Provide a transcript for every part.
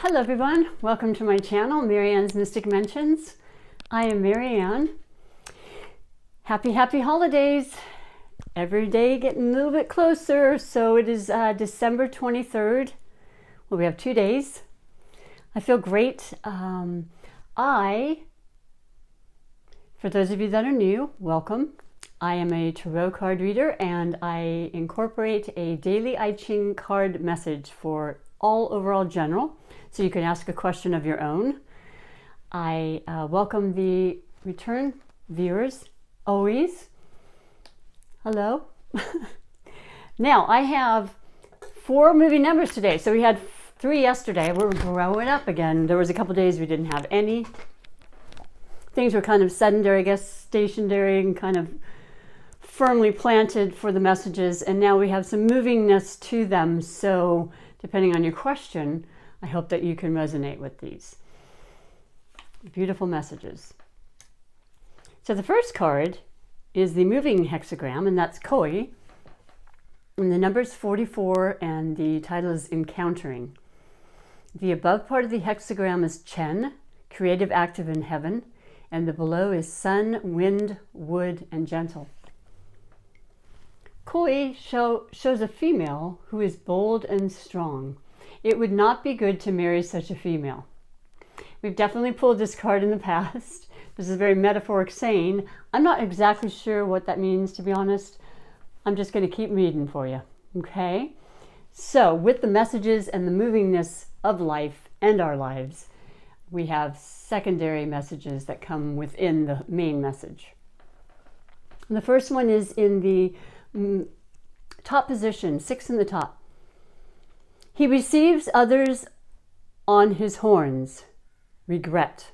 Hello everyone, welcome to my channel, Marianne's Mystic Mentions. I am Marianne. Happy holidays. Every day getting a little bit closer. So it is December 23rd. Well, we have 2 days. I feel great. For those of you that are new, welcome. I am a tarot card reader and I incorporate a daily I Ching card message for all overall general. So you can ask a question of your own. I welcome the return viewers always. Hello. Now I have 4 moving numbers today. So we had 3 yesterday. We're growing up again. There was a couple days we didn't have any. Things were kind of sedentary, I guess, stationary and kind of firmly planted for the messages. And now we have some movingness to them. So depending on your question, I hope that you can resonate with these beautiful messages. So the first card is the moving hexagram, and that's Koi. And the number is 44, and the title is Encountering. The above part of the hexagram is Chen, creative, active, in heaven, and the below is sun, wind, wood, and gentle. Koi shows a female who is bold and strong. It would not be good to marry such a female. We've definitely pulled this card in the past. This is a very metaphoric saying. I'm not exactly sure what that means, to be honest. I'm just going to keep reading for you. Okay? So, with the messages and the movingness of life and our lives, we have secondary messages that come within the main message. And the first one is in the top position, 6 in the top. He receives others on his horns. Regret.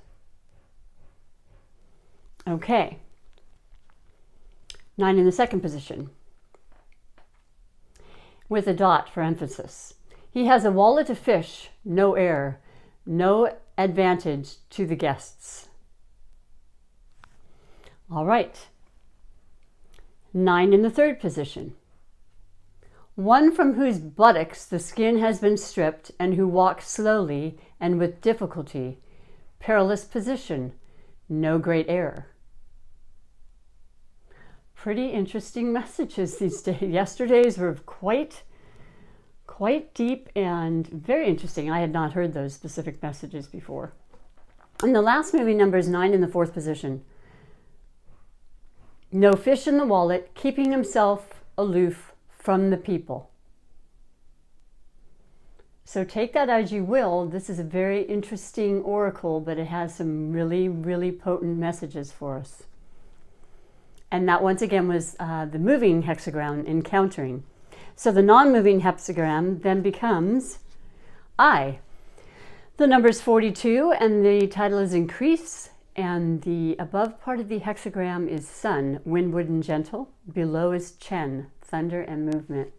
Okay. 9 in the second position, with a dot for emphasis. He has a wallet of fish, no air, no advantage to the guests. All right. 9 in the third position. One from whose buttocks the skin has been stripped and who walks slowly and with difficulty. Perilous position, no great air. Pretty interesting messages these days. Yesterday's were quite deep and very interesting. I had not heard those specific messages before. And the last moving number is 9 in the fourth position. No fish in the wallet, keeping himself aloof from the people. So take that as you will. This is a very interesting oracle, but it has some really potent messages for us. And that once again was the moving hexagram, Encountering. So the non-moving hexagram then becomes I. The number is 42 and the title is Increase. And the above part of the hexagram is sun, wind, wood, and gentle. Below is Chen, thunder and movement.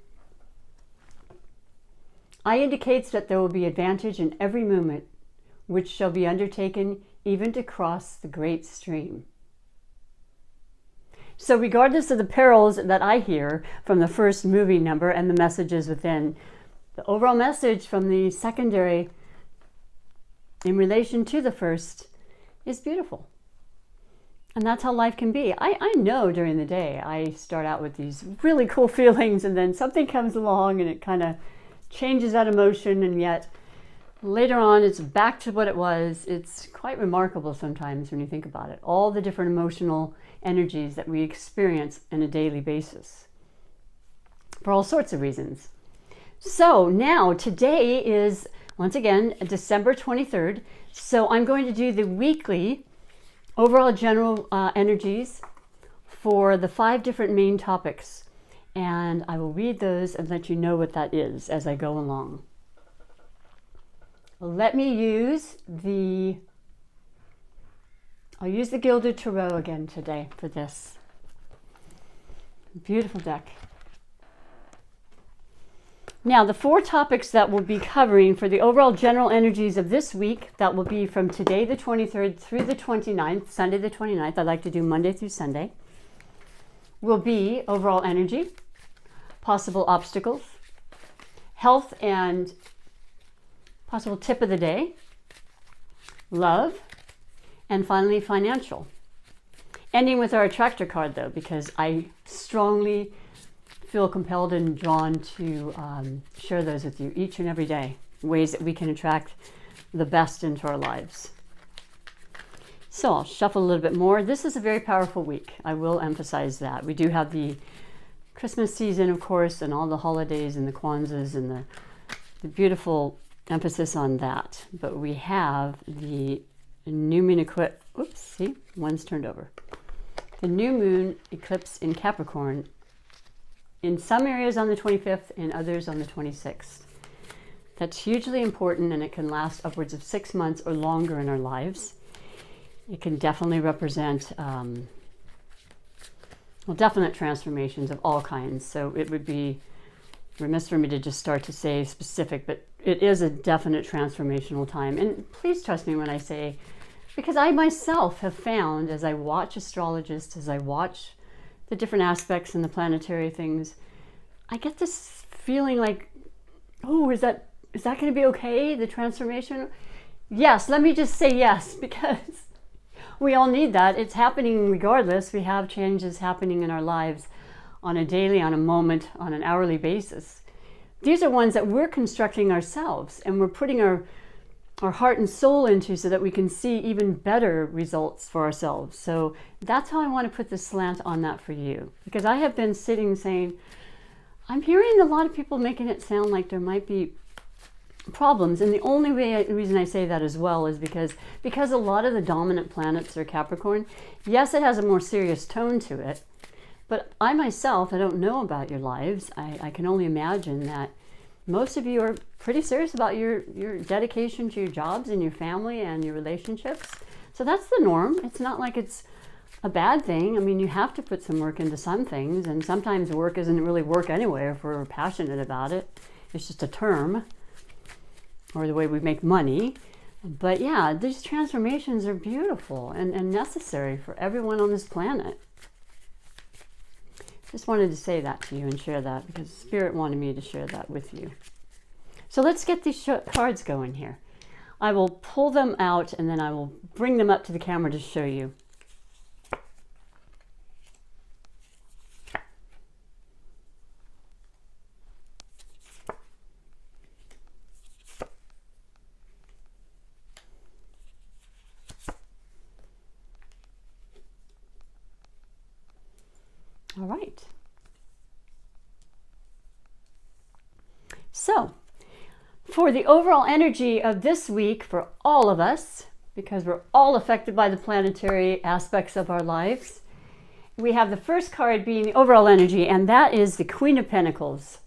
I indicates that there will be advantage in every movement, which shall be undertaken even to cross the great stream. So regardless of the perils that I hear from the first moving number and the messages within, the overall message from the secondary in relation to the first is beautiful. And that's how life can be. I know during the day I start out with these really cool feelings and then something comes along and it kind of changes that emotion, and yet later on it's back to what it was. It's quite remarkable sometimes when you think about it. All the different emotional energies that we experience on a daily basis for all sorts of reasons. So now today is once again December 23rd. So I'm going to do the weekly overall general energies for the 5 different main topics. And I will read those and let you know what that is as I go along. Let me use I'll use the Gilded Tarot again today for this. Beautiful deck. Now, the 4 topics that we'll be covering for the overall general energies of this week, that will be from today the 23rd through the 29th, Sunday the 29th. I like to do Monday through Sunday. Will be overall energy, possible obstacles, health and possible tip of the day, love, and finally financial. Ending with our attractor card though, because I strongly feel compelled and drawn to share those with you each and every day, ways that we can attract the best into our lives. So I'll shuffle a little bit more. This is a very powerful week. I will emphasize that. We do have the Christmas season, of course, and all the holidays and the Kwanzas and the beautiful emphasis on that. But we have the new moon eclipse. Oops, see, one's turned over. The new moon eclipse in Capricorn, in some areas on the 25th and others on the 26th. That's hugely important, and it can last upwards of 6 months or longer in our lives. It can definitely represent definite transformations of all kinds. So it would be remiss for me to just start to say specific, but it is a definite transformational time. And please trust me when I say, because I myself have found, as I watch astrologists, as I watch the different aspects and the planetary things, I get this feeling like, oh, is that going to be okay, the transformation? Yes, let me just say yes, because we all need that. It's happening regardless. We have changes happening in our lives on a daily, on a moment, on an hourly basis. These are ones that we're constructing ourselves, and we're putting our heart and soul into so that we can see even better results for ourselves. So that's how I want to put this slant on that for you. Because I have been sitting saying, I'm hearing a lot of people making it sound like there might be problems. And the only reason I say that as well is because a lot of the dominant planets are Capricorn. Yes, it has a more serious tone to it. But I myself, I don't know about your lives. I can only imagine that most of you are pretty serious about your dedication to your jobs and your family and your relationships. So that's the norm. It's not like it's a bad thing. I mean, you have to put some work into some things, and sometimes work isn't really work anyway if we're passionate about it. It's just a term, or the way we make money. But yeah, these transformations are beautiful and necessary for everyone on this planet. Just wanted to say that to you and share that because Spirit wanted me to share that with you. So let's get these cards going here. I will pull them out and then I will bring them up to the camera to show you. All right. So, for the overall energy of this week for all of us, because we're all affected by the planetary aspects of our lives, we have the first card being the overall energy, and that is the Queen of Pentacles.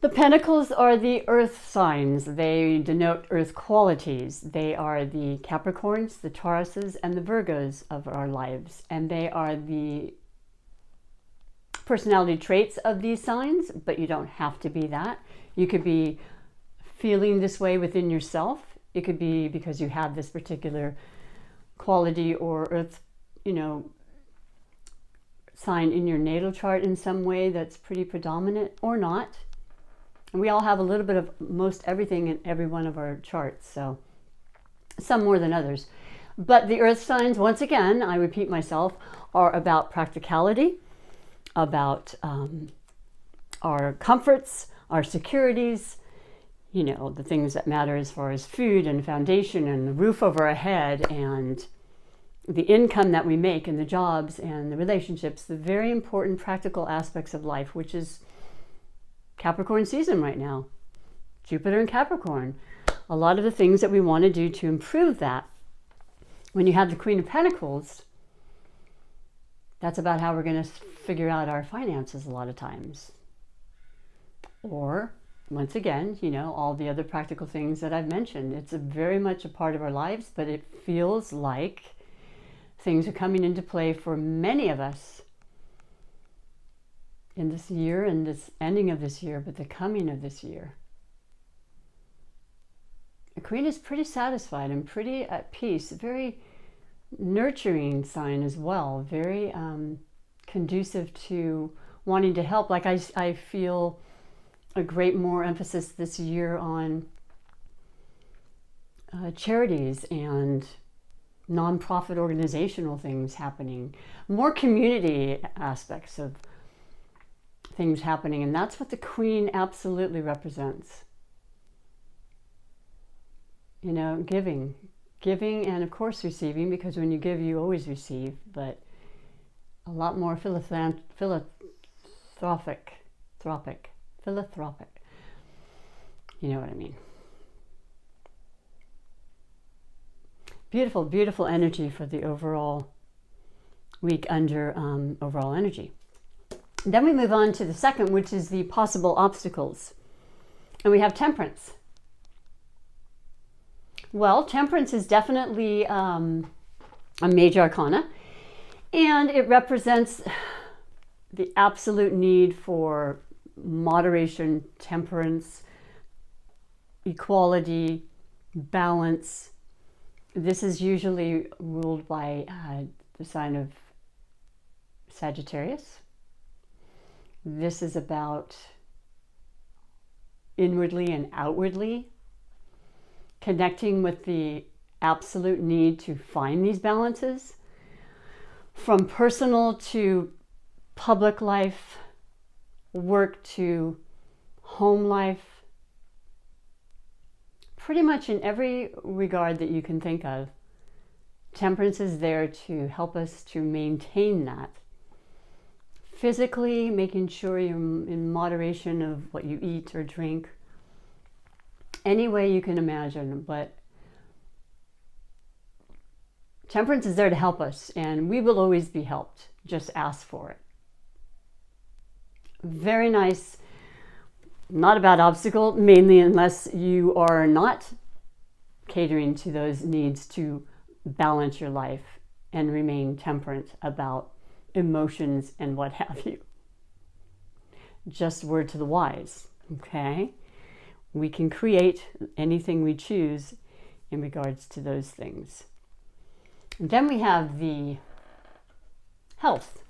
The Pentacles are the earth signs. They denote earth qualities. They are the Capricorns, the Tauruses, and the Virgos of our lives. And they are the personality traits of these signs, but you don't have to be that. You could be feeling this way within yourself. It could be because you have this particular quality or earth, sign in your natal chart in some way that's pretty predominant or not. And we all have a little bit of most everything in every one of our charts, so some more than others. But the earth signs, once again, I repeat myself, are about practicality, about our comforts, our securities, the things that matter as far as food and foundation and the roof over our head and the income that we make and the jobs and the relationships, the very important practical aspects of life, which is Capricorn season right now. Jupiter in Capricorn. A lot of the things that we want to do to improve that. When you have the Queen of Pentacles, that's about how we're going to figure out our finances a lot of times. Or, once again, all the other practical things that I've mentioned. It's very much a part of our lives, but it feels like things are coming into play for many of us in this year and this ending of this year, but the coming of this year. The Queen is pretty satisfied and pretty at peace, very nurturing sign as well, very conducive to wanting to help. Like I feel a great more emphasis this year on charities and nonprofit organizational things happening, more community aspects of things happening, and that's what the Queen absolutely represents. You know, giving, and of course receiving, because when you give, you always receive, but a lot more philanthropic. You know what I mean. Beautiful, beautiful energy for the overall week under overall energy. Then we move on to the second, which is the possible obstacles. And we have temperance. Well, temperance is definitely a major arcana, and it represents the absolute need for moderation, temperance, equality, balance. This is usually ruled by the sign of Sagittarius. This is about inwardly and outwardly connecting with the absolute need to find these balances, from personal to public life, work to home life, pretty much in every regard that you can think of. Temperance is there to help us to maintain that. Physically, making sure you're in moderation of what you eat or drink, any way you can imagine, but temperance is there to help us, and we will always be helped. Just ask for it. Very nice. Not a bad obstacle, mainly unless you are not catering to those needs to balance your life and remain temperate about emotions and what have you. Just word to the wise, okay? We can create anything we choose in regards to those things. And then we have the health.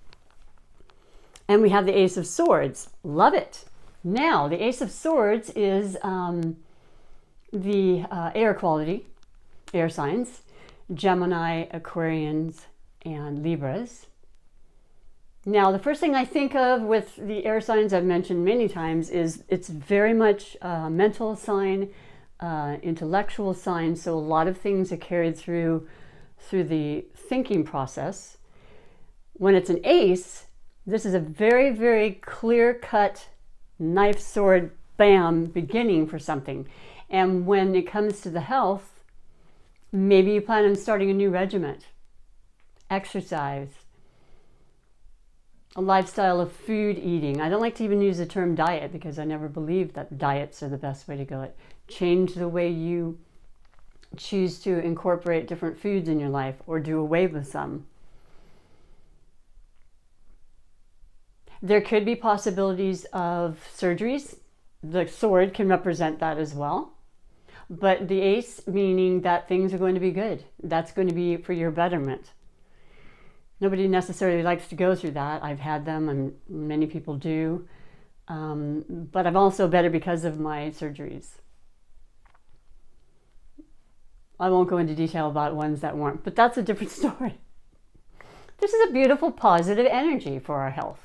And we have the Ace of Swords. Love it. Now, the Ace of Swords is the air quality, air signs, Gemini, Aquarians, and Libras. Now, the first thing I think of with the air signs I've mentioned many times is it's very much a mental sign, intellectual sign, so a lot of things are carried through the thinking process. When it's an ace, this is a very, very clear-cut knife, sword, bam, beginning for something. And when it comes to the health, maybe you plan on starting a new regiment, exercise, a lifestyle of food eating. I don't like to even use the term diet because I never believed that diets are the best way to go. Change the way you choose to incorporate different foods in your life or do away with some. There could be possibilities of surgeries. The sword can represent that as well. But the ace meaning that things are going to be good. That's going to be for your betterment. Nobody necessarily likes to go through that. I've had them, and many people do. But I'm also better because of my surgeries. I won't go into detail about ones that weren't, but that's a different story. This is a beautiful, positive energy for our health.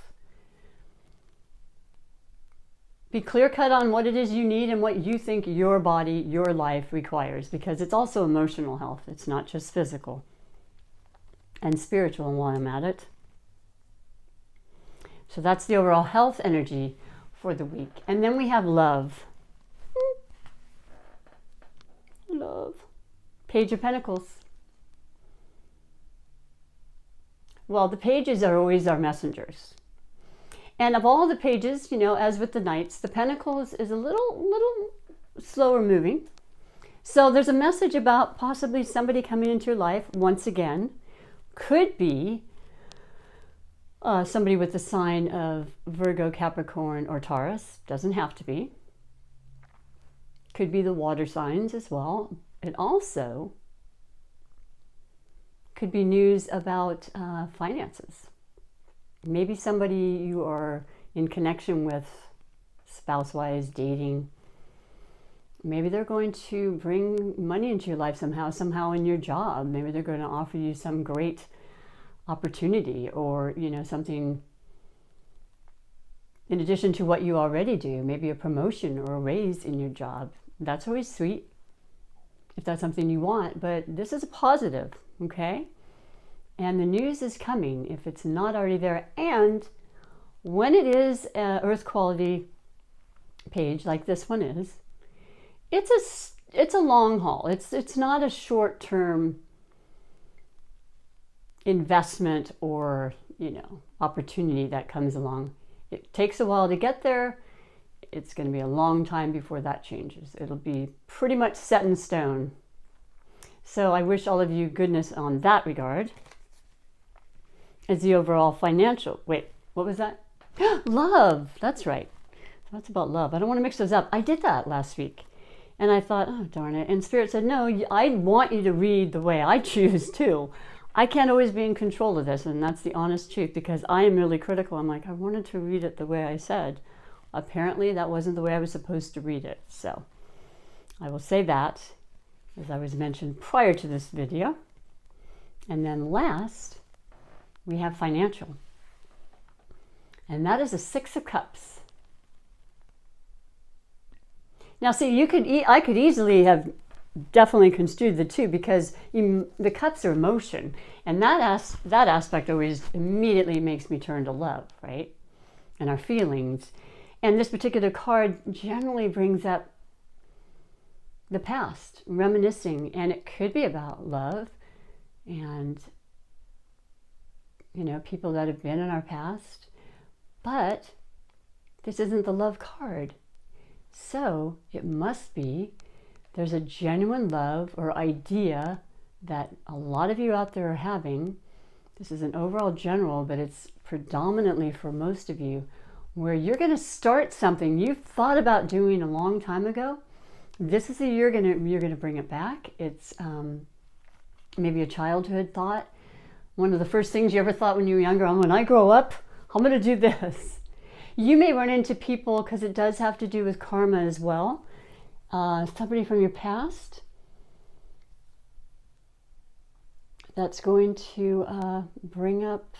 Be clear-cut on what it is you need and what you think your body, your life requires, because it's also emotional health. It's not just physical and spiritual while I'm at it. So that's the overall health energy for the week. And then we have love. Love. Page of Pentacles. Well, the pages are always our messengers. And of all the pages, you know, as with the Knights, the Pentacles is a little slower moving. So there's a message about possibly somebody coming into your life once again. Could be somebody with the sign of Virgo, Capricorn, or Taurus. Doesn't have to be. Could be the water signs as well. It also could be news about finances. Maybe somebody you are in connection with spouse-wise, dating. Maybe they're going to bring money into your life somehow in your job. Maybe they're going to offer you some great opportunity, or, you know, something in addition to what you already do, maybe a promotion or a raise in your job. That's always sweet if that's something you want, but this is a positive, okay? And the news is coming if it's not already there. And when it is an earth quality page like this one is, it's a long haul. It's not a short-term investment or, you know, opportunity that comes along. It takes a while to get there. It's going to be a long time before that changes. It'll be pretty much set in stone. So I wish all of you goodness on that regard. As the overall financial, wait, what was that? Love, that's right. That's about love. I don't want to mix those up. I did that last week. And I thought, oh, darn it. And Spirit said, no, I want you to read the way I choose too. I can't always be in control of this. And that's the honest truth, because I am really critical. I'm like, I wanted to read it the way I said. Apparently that wasn't the way I was supposed to read it. So I will say that, as I was mentioned prior to this video. And then last, we have financial. And that is a 6 of Cups. Now, see, I could easily have definitely construed the two, because the cups are emotion, and that aspect always immediately makes me turn to love, right? And our feelings. And this particular card generally brings up the past, reminiscing, and it could be about love and, you know, people that have been in our past. But this isn't the love card. So it must be there's a genuine love or idea that a lot of you out there are having. This is an overall general, but it's predominantly for most of you, where you're going to start something you've thought about doing a long time ago. This is the year you're going to bring it back. It's maybe a childhood thought. One of the first things you ever thought when you were younger, when I grow up, I'm going to do this. You may run into people, because it does have to do with karma as well. Somebody from your past that's going to bring up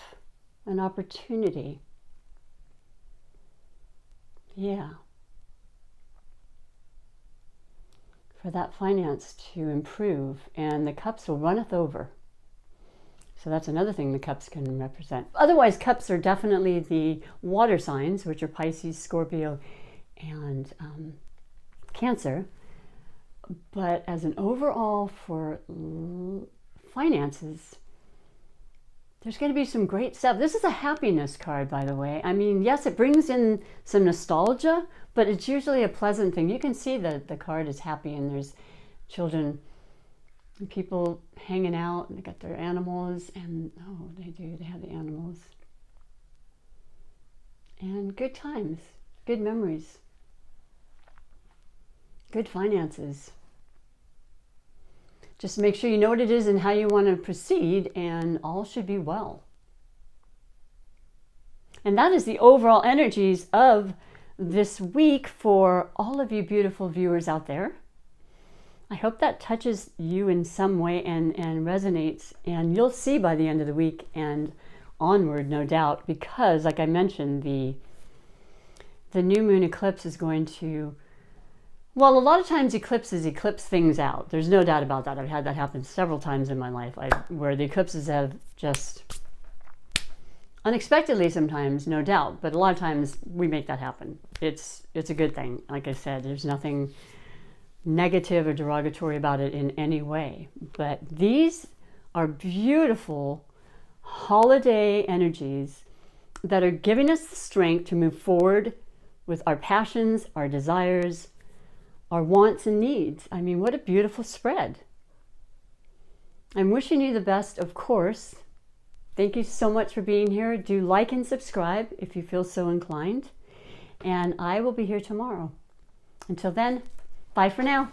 an opportunity. Yeah. For that finance to improve, and the cups will runneth over. So that's another thing the cups can represent. Otherwise, cups are definitely the water signs, which are Pisces, Scorpio, and Cancer. But as an overall for finances, there's going to be some great stuff. This is a happiness card, by the way. I mean, yes, it brings in some nostalgia, but it's usually a pleasant thing. You can see that the card is happy, and there's children and people hanging out, and they got their animals, and oh, they have the animals. And good times, good memories, good finances. Just make sure you know what it is and how you want to proceed, and all should be well. And that is the overall energies of this week for all of you beautiful viewers out there. I hope that touches you in some way and resonates, and you'll see by the end of the week and onward, no doubt, because like I mentioned, the new moon eclipse is going to, well, a lot of times eclipses eclipse things out. There's no doubt about that. I've had that happen several times in my life, where the eclipses have just unexpectedly sometimes, no doubt, but a lot of times we make that happen. It's a good thing. Like I said, there's nothing negative or derogatory about it in any way. But these are beautiful holiday energies that are giving us the strength to move forward with our passions, our desires, our wants and needs. I mean, what a beautiful spread. I'm wishing you the best, of course. Thank you so much for being here. Do like and subscribe if you feel so inclined. And I will be here tomorrow. Until then, bye for now.